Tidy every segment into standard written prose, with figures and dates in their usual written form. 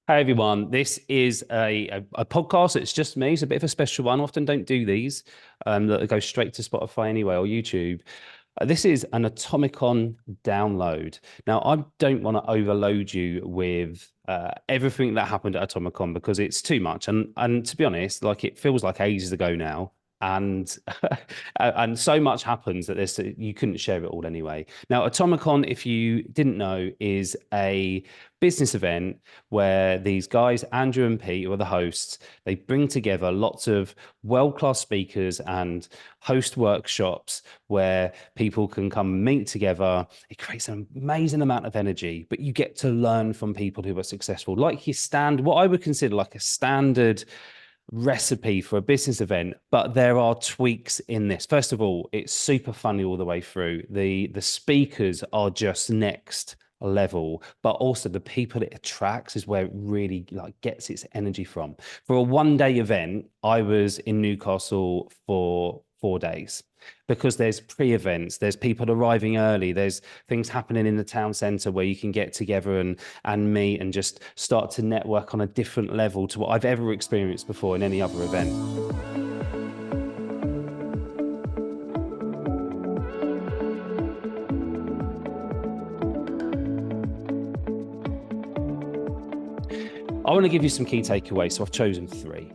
Hey everyone, this is a podcast. It's just me. It's a bit of a special one. I often don't do these that go straight to Spotify anyway or YouTube. This is an Atomicon download. Now, I don't want to overload you with everything that happened at Atomicon because it's too much. And to be honest, like it feels like ages ago now. And and so much happens that there's you couldn't share it all anyway. Now, Atomicon, if you didn't know, is a business event where these guys, Andrew and Pete, who are the hosts, they bring together lots of world-class speakers and host workshops where people can come meet together. It creates an amazing amount of energy, but you get to learn from people who are successful. Like what I would consider like a standard recipe for a business event, but there are tweaks in this. First of all, it's super funny all the way through. The speakers are just next level, but also the people it attracts is where it really like gets its energy from. For a one-day event, I was in Newcastle for 4 days because there's pre-events, there's people arriving early, there's things happening in the town centre where you can get together and meet and just start to network on a different level to what I've ever experienced before in any other event. I want to give you some key takeaways, so I've chosen three.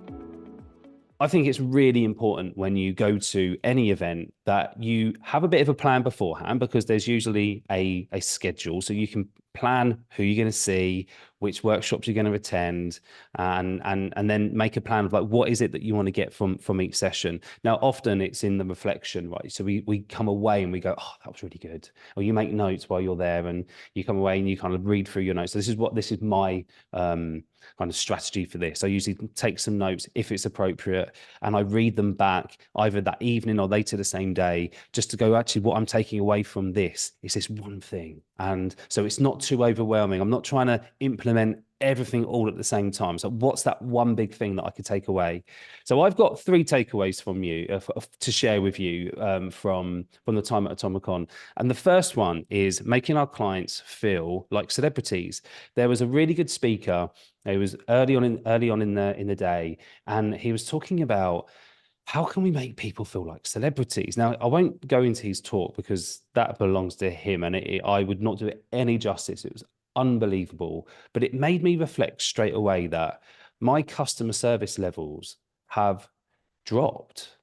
I think it's really important when you go to any event that you have a bit of a plan beforehand because there's usually a schedule. So you can plan who you're going to see, which workshops you're going to attend, and then make a plan of like what is it that you want to get from each session. Now, often it's in the reflection, right? So we come away and we go, oh, that was really good. Or you make notes while you're there and you come away and you kind of read through your notes. So this is my kind of strategy for this. I usually take some notes if it's appropriate and I read them back either that evening or later the same day, just to go, actually, what I'm taking away from this is this one thing. And so it's not too overwhelming. I'm not trying to implement everything all at the same time. So what's that one big thing that I could take away? So I've got three takeaways from you to share with you from the time at Atomicon. And the first one is making our clients feel like celebrities. There was a really good speaker. It was early on in the day, and he was talking about how can we make people feel like celebrities? Now, I won't go into his talk because that belongs to him, and I would not do it any justice. It was unbelievable, but it made me reflect straight away that my customer service levels have dropped.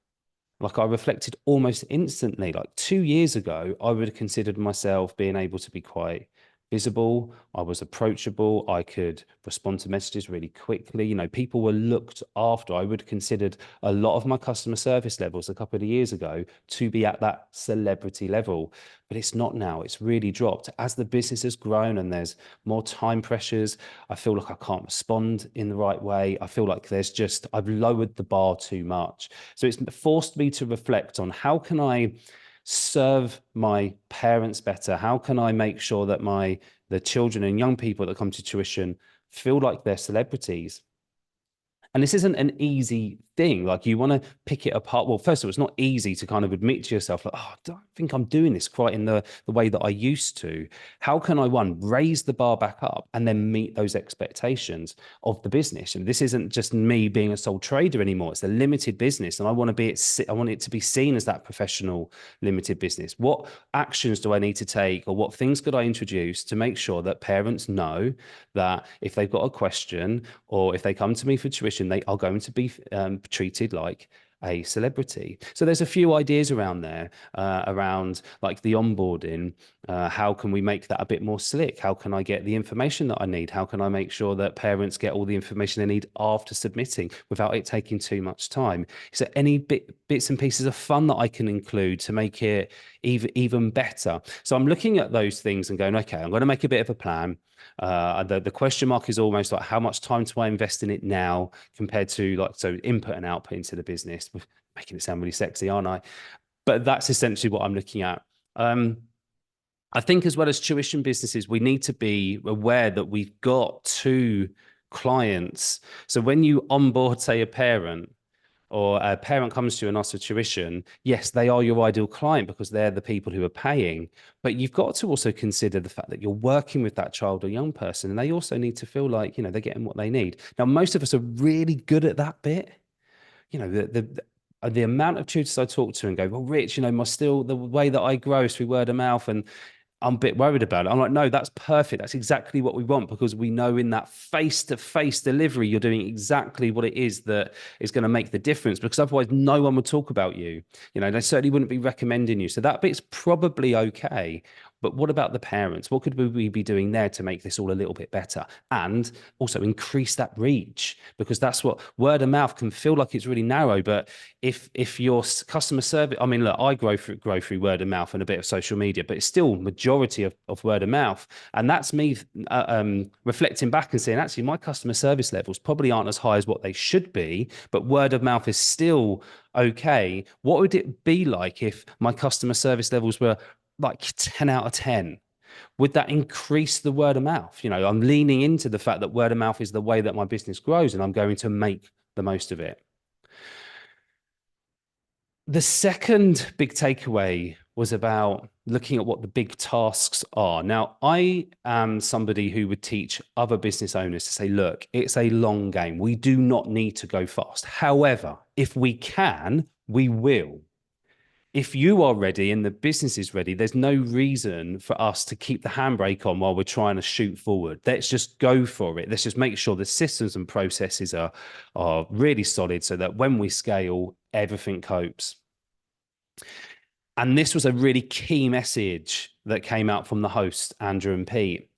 Like I reflected almost instantly. Like 2 years ago, I would have considered myself being able to be quite visible. I was approachable. I could respond to messages really quickly. You know, people were looked after. I would have considered a lot of my customer service levels a couple of years ago to be at that celebrity level, but it's not now. It's really dropped as the business has grown and there's more time pressures. I feel like I can't respond in the right way. I feel like I've lowered the bar too much. So it's forced me to reflect on how can I serve my parents better? How can I make sure that the children and young people that come to tuition feel like they're celebrities? And this isn't an easy thing. Like you want to pick it apart. Well, first of all, it's not easy to kind of admit to yourself, like, oh, I don't think I'm doing this quite in the way that I used to. How can I, one, raise the bar back up and then meet those expectations of the business? And this isn't just me being a sole trader anymore. It's a limited business. And I want it to be seen as that professional limited business. What actions do I need to take, or what things could I introduce to make sure that parents know that if they've got a question or if they come to me for tuition, they are going to be treated like a celebrity? So there's a few ideas around there, around like the onboarding. How can we make that a bit more slick? How can I get the information that I need? How can I make sure that parents get all the information they need after submitting without it taking too much time? Is there any bits and pieces of fun that I can include to make it even better? So I'm looking at those things and going, okay, I'm going to make a bit of a plan. The question mark is almost like how much time do I invest in it now compared to input and output into the business, making it sound really sexy, aren't I? But that's essentially what I'm looking at. I think as well as tuition businesses, we need to be aware that we've got two clients. So when you onboard, say, a parent, or a parent comes to you and asks for tuition, yes, they are your ideal client because they're the people who are paying. But you've got to also consider the fact that you're working with that child or young person, and they also need to feel like, they're getting what they need. Now, most of us are really good at that bit. The amount of tutors I talk to and go, well, Rich, the way that I grow is through word of mouth, and I'm a bit worried about it. I'm like, no, that's perfect. That's exactly what we want, because we know in that face-to-face delivery, you're doing exactly what it is that is going to make the difference, because otherwise no one would talk about you. They certainly wouldn't be recommending you. So that bit's probably okay. But what about the parents? What could we be doing there to make this all a little bit better? And also increase that reach, because that's what word of mouth can feel like. It's really narrow, but if your customer service, I mean, look, I grow through word of mouth and a bit of social media, but it's still majority of word of mouth. And that's me reflecting back and saying, actually, my customer service levels probably aren't as high as what they should be, but word of mouth is still okay. What would it be like if my customer service levels were like 10 out of 10? Would that increase the word of mouth? I'm leaning into the fact that word of mouth is the way that my business grows, and I'm going to make the most of it. The second big takeaway was about looking at what the big tasks are. Now, I am somebody who would teach other business owners to say, look, it's a long game. We do not need to go fast. However, if we can, we will. If you are ready and the business is ready, there's no reason for us to keep the handbrake on while we're trying to shoot forward. Let's just go for it. Let's just make sure the systems and processes are really solid, so that when we scale, everything copes. And this was a really key message that came out from the hosts, Andrew and Pete.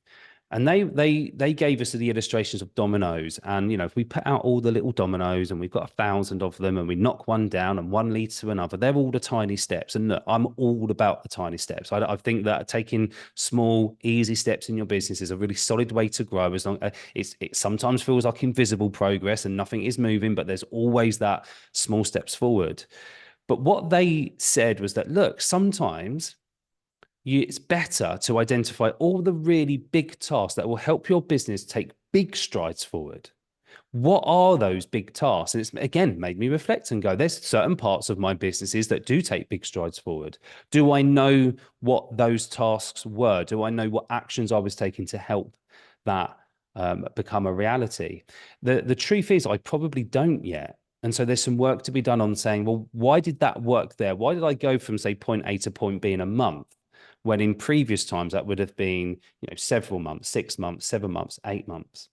And they gave us the illustrations of dominoes. And, if we put out all the little dominoes and we've got 1,000 of them, and we knock one down and one leads to another, they're all the tiny steps. And look, I'm all about the tiny steps. I think that taking small, easy steps in your business is a really solid way to grow. As long it sometimes feels like invisible progress and nothing is moving, but there's always that small steps forward. But what they said was that, look, sometimes it's better to identify all the really big tasks that will help your business take big strides forward. What are those big tasks? And it's, again, made me reflect and go, there's certain parts of my businesses that do take big strides forward. Do I know what those tasks were? Do I know what actions I was taking to help that become a reality? The truth is, I probably don't yet. And so there's some work to be done on saying, well, why did that work there? Why did I go from, say, point A to point B in a month, when in previous times that would have been, several months, 6 months, 7 months, 8 months?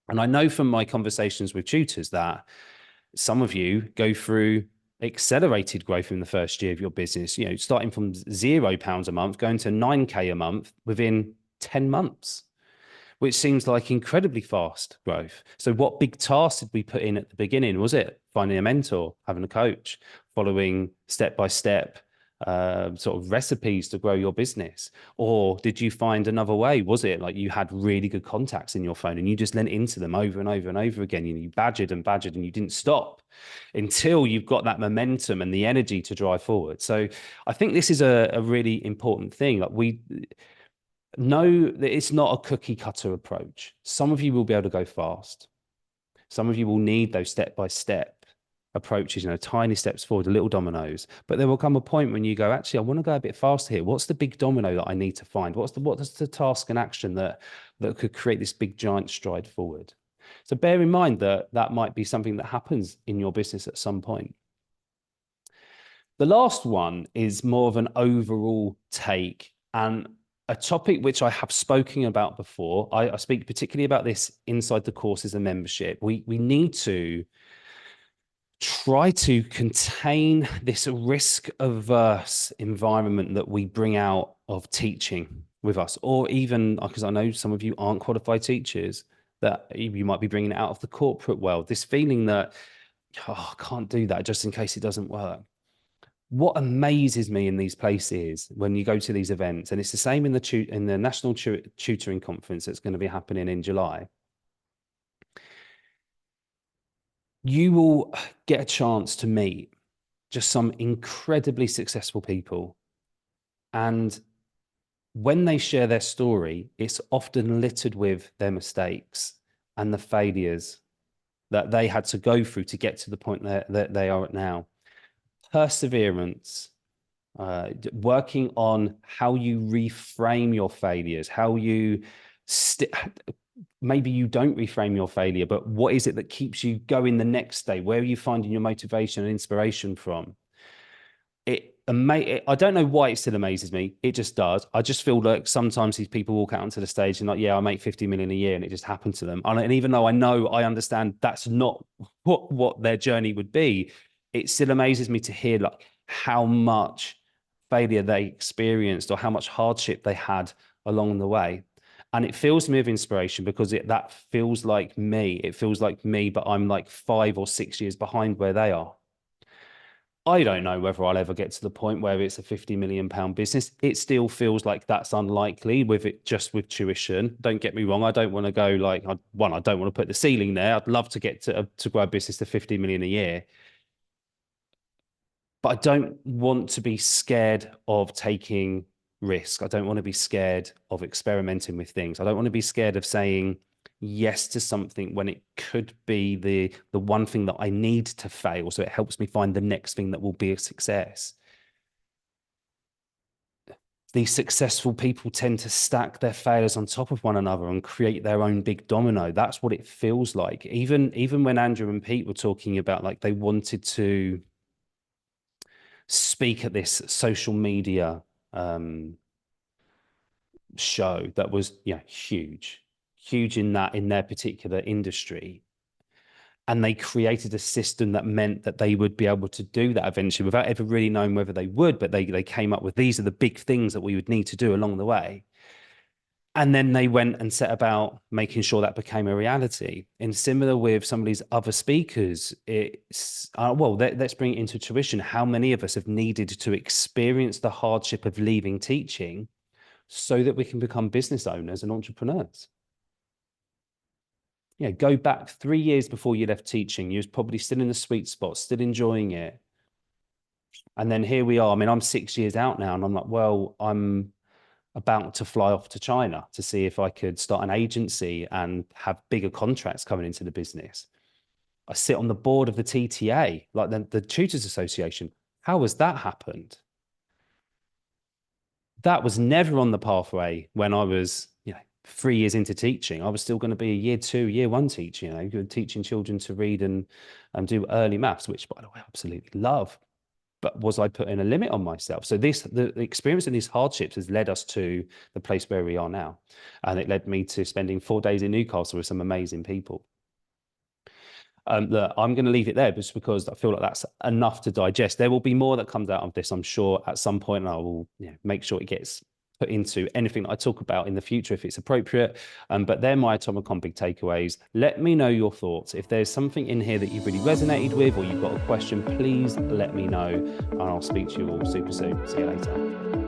And I know from my conversations with tutors that some of you go through accelerated growth in the first year of your business, starting from £0 a month, going to 9K a month within 10 months, which seems like incredibly fast growth. So what big tasks did we put in at the beginning? Was it finding a mentor, having a coach, following step-by-step sort of recipes to grow your business? Or did you find another way? Was it like you had really good contacts in your phone and you just lent into them over and over and over again? You badgered and badgered and you didn't stop until you've got that momentum and the energy to drive forward. So I think this is a really important thing. Like, we know that it's not a cookie cutter approach. Some of you will be able to go fast. Some of you will need those step-by-step approaches, tiny steps forward, little dominoes. But there will come a point when you go, actually, I want to go a bit faster here. What's the big domino that I need to find? What's the task and action that could create this big giant stride forward? So bear in mind that might be something that happens in your business at some point. The last one is more of an overall take, and a topic which I have spoken about before. I speak particularly about this inside the courses and membership. We need to try to contain this risk-averse environment that we bring out of teaching with us, or even, because I know some of you aren't qualified teachers, that you might be bringing it out of the corporate world, this feeling that, oh, I can't do that just in case it doesn't work. What amazes me in these places when you go to these events, and it's the same in the National Tutoring Conference that's going to be happening in July, you will get a chance to meet just some incredibly successful people. And when they share their story, it's often littered with their mistakes and the failures that they had to go through to get to the point that they are at now. Perseverance, working on how you reframe your failures, how you maybe you don't reframe your failure, but what is it that keeps you going the next day? Where are you finding your motivation and inspiration from? I don't know why it still amazes me. It just does. I just feel like sometimes these people walk out onto the stage and like, yeah, I make 50 million a year, and it just happened to them. And even though I understand that's not what their journey would be, it still amazes me to hear like how much failure they experienced or how much hardship they had along the way. And it fills me with inspiration because that feels like me. It feels like me, but I'm like 5 or 6 years behind where they are. I don't know whether I'll ever get to the point where it's a 50 million pound business. It still feels like that's unlikely with it, just with tuition. Don't get me wrong. I don't want to go like, I don't want to put the ceiling there. I'd love to get to grow a business to 50 million a year. But I don't want to be scared of taking risk. I don't want to be scared of experimenting with things. I don't want to be scared of saying yes to something when it could be the one thing that I need to fail, so it helps me find the next thing that will be a success. These successful people tend to stack their failures on top of one another and create their own big domino. That's what it feels like. Even when Andrew and Pete were talking about like they wanted to speak at this social media show that was huge in their particular industry, and they created a system that meant that they would be able to do that eventually without ever really knowing whether they would, but they came up with these are the big things that we would need to do along the way. And then they went and set about making sure that became a reality. And similar with some of these other speakers, it's, let's bring it into tuition. How many of us have needed to experience the hardship of leaving teaching so that we can become business owners and entrepreneurs? Yeah, go back 3 years before you left teaching. You was probably still in the sweet spot, still enjoying it. And then here we are. I mean, I'm 6 years out now, and I'm like, well, I'm about to fly off to China to see if I could start an agency and have bigger contracts coming into the business. I sit on the board of the TTA, like the Tutors Association. How has that happened? That was never on the pathway when I was, 3 years into teaching. I was still going to be a year 2, year 1 teacher, teaching children to read and do early maths, which, by the way, I absolutely love. But was I putting a limit on myself? So the experience of these hardships has led us to the place where we are now. And it led me to spending 4 days in Newcastle with some amazing people. Look, I'm going to leave it there just because I feel like that's enough to digest. There will be more that comes out of this, I'm sure, at some point, and I will make sure it gets put into anything that I talk about in the future if it's appropriate. But they're my Atomicon big takeaways. Let me know your thoughts. If there's something in here that you've really resonated with or you've got a question, please let me know, and I'll speak to you all super soon. See you later.